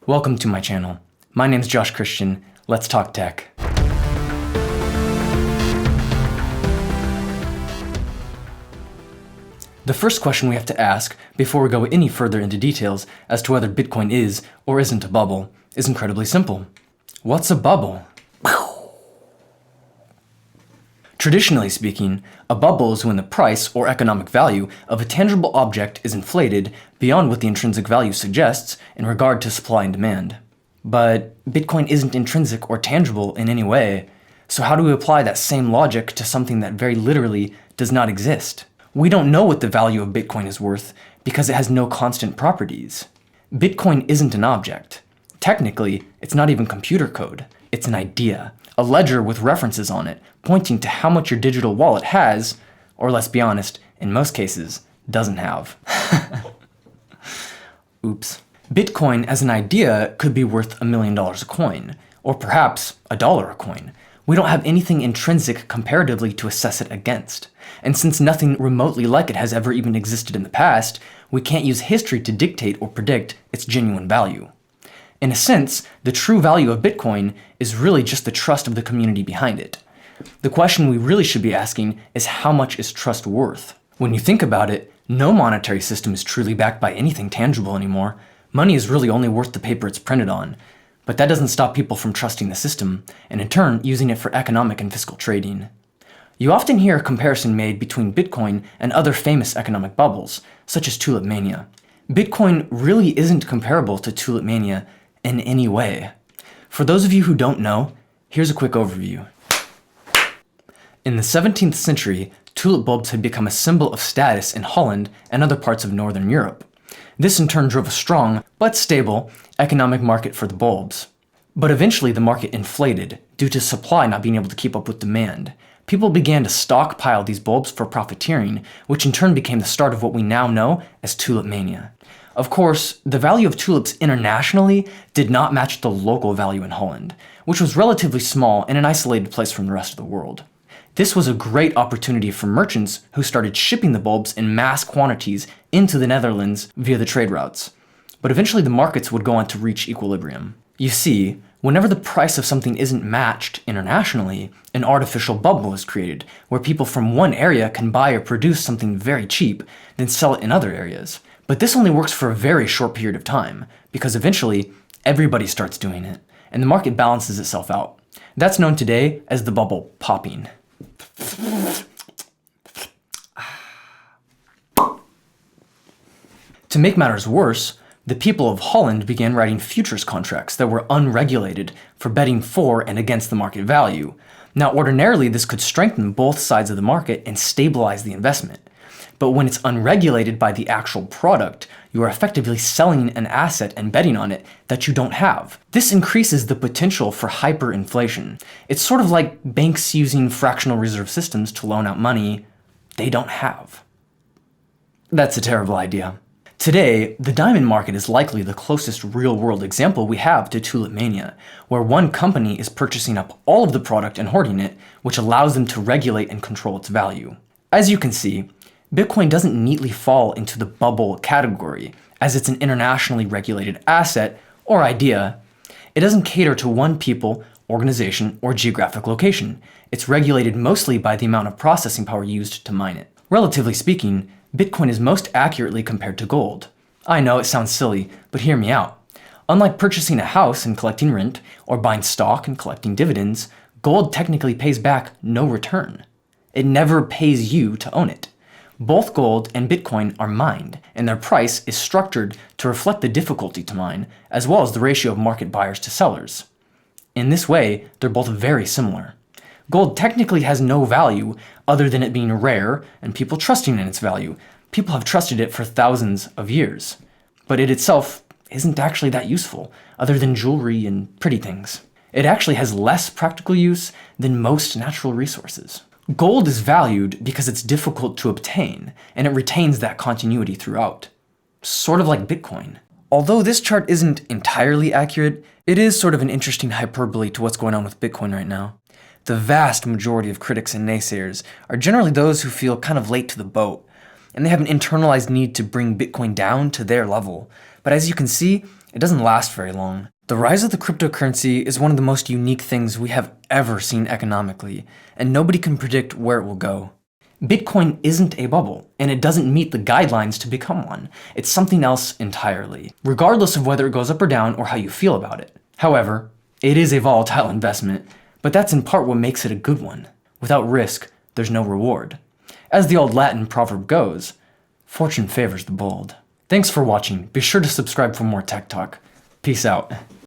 Welcome to my channel. My name's Josh Christian. Let's talk tech. The first question we have to ask before we go any further into details as to whether Bitcoin is or isn't a bubble is incredibly simple. What's a bubble? Traditionally speaking, a bubble is when the price or economic value of a tangible object is inflated beyond what the intrinsic value suggests in regard to supply and demand. But Bitcoin isn't intrinsic or tangible in any way, so how do we apply that same logic to something that very literally does not exist? We don't know what the value of Bitcoin is worth because it has no constant properties. Bitcoin isn't an object. Technically, it's not even computer code. It's an idea, a ledger with references on it, pointing to how much your digital wallet has, or let's be honest, in most cases, doesn't have. Oops. Bitcoin as an idea could be worth $1 million a coin, or perhaps $1 a coin. We don't have anything intrinsic comparatively to assess it against. And since nothing remotely like it has ever even existed in the past, we can't use history to dictate or predict its genuine value. In a sense, the true value of Bitcoin is really just the trust of the community behind it. The question we really should be asking is how much is trust worth? When you think about it, no monetary system is truly backed by anything tangible anymore. Money is really only worth the paper it's printed on. But that doesn't stop people from trusting the system, and in turn, using it for economic and fiscal trading. You often hear a comparison made between Bitcoin and other famous economic bubbles, such as Tulip mania. Bitcoin really isn't comparable to Tulip mania in any way. For those of you who don't know, here's a quick overview. In the 17th century, tulip bulbs had become a symbol of status in Holland and other parts of Northern Europe. This in turn drove a strong, but stable, economic market for the bulbs. But eventually the market inflated due to supply not being able to keep up with demand. People began to stockpile these bulbs for profiteering, which in turn became the start of what we now know as tulip mania. Of course, the value of tulips internationally did not match the local value in Holland, which was relatively small and an isolated place from the rest of the world. This was a great opportunity for merchants who started shipping the bulbs in mass quantities into the Netherlands via the trade routes. But eventually the markets would go on to reach equilibrium. You see, whenever the price of something isn't matched internationally, an artificial bubble is created where people from one area can buy or produce something very cheap, then sell it in other areas. But this only works for a very short period of time, because eventually everybody starts doing it, and the market balances itself out. That's known today as the bubble popping. To make matters worse, the people of Holland began writing futures contracts that were unregulated for betting for and against the market value. Now, ordinarily, this could strengthen both sides of the market and stabilize the investment. But when it's unregulated by the actual product, you are effectively selling an asset and betting on it that you don't have. This increases the potential for hyperinflation. It's sort of like banks using fractional reserve systems to loan out money they don't have. That's a terrible idea. Today, the diamond market is likely the closest real-world example we have to tulip mania, where one company is purchasing up all of the product and hoarding it, which allows them to regulate and control its value. As you can see, Bitcoin doesn't neatly fall into the bubble category, as it's an internationally regulated asset or idea. It doesn't cater to one people, organization, or geographic location. It's regulated mostly by the amount of processing power used to mine it. Relatively speaking, Bitcoin is most accurately compared to gold. I know it sounds silly, but hear me out. Unlike purchasing a house and collecting rent, or buying stock and collecting dividends, gold technically pays back no return. It never pays you to own it. Both gold and Bitcoin are mined, and their price is structured to reflect the difficulty to mine, as well as the ratio of market buyers to sellers. In this way, they're both very similar. Gold technically has no value other than it being rare and people trusting in its value. People have trusted it for thousands of years. But it itself isn't actually that useful, other than jewelry and pretty things. It actually has less practical use than most natural resources. Gold is valued because it's difficult to obtain, and it retains that continuity throughout. Sort of like Bitcoin. Although this chart isn't entirely accurate, it is sort of an interesting hyperbole to what's going on with Bitcoin right now. The vast majority of critics and naysayers are generally those who feel kind of late to the boat, and they have an internalized need to bring Bitcoin down to their level. But as you can see, it doesn't last very long. The rise of the cryptocurrency is one of the most unique things we have ever seen economically, and nobody can predict where it will go. Bitcoin isn't a bubble, and it doesn't meet the guidelines to become one. It's something else entirely, regardless of whether it goes up or down or how you feel about it. However, it is a volatile investment, but that's in part what makes it a good one. Without risk, there's no reward. As the old Latin proverb goes, fortune favors the bold. Thanks for watching. Be sure to subscribe for more tech talk. Peace out.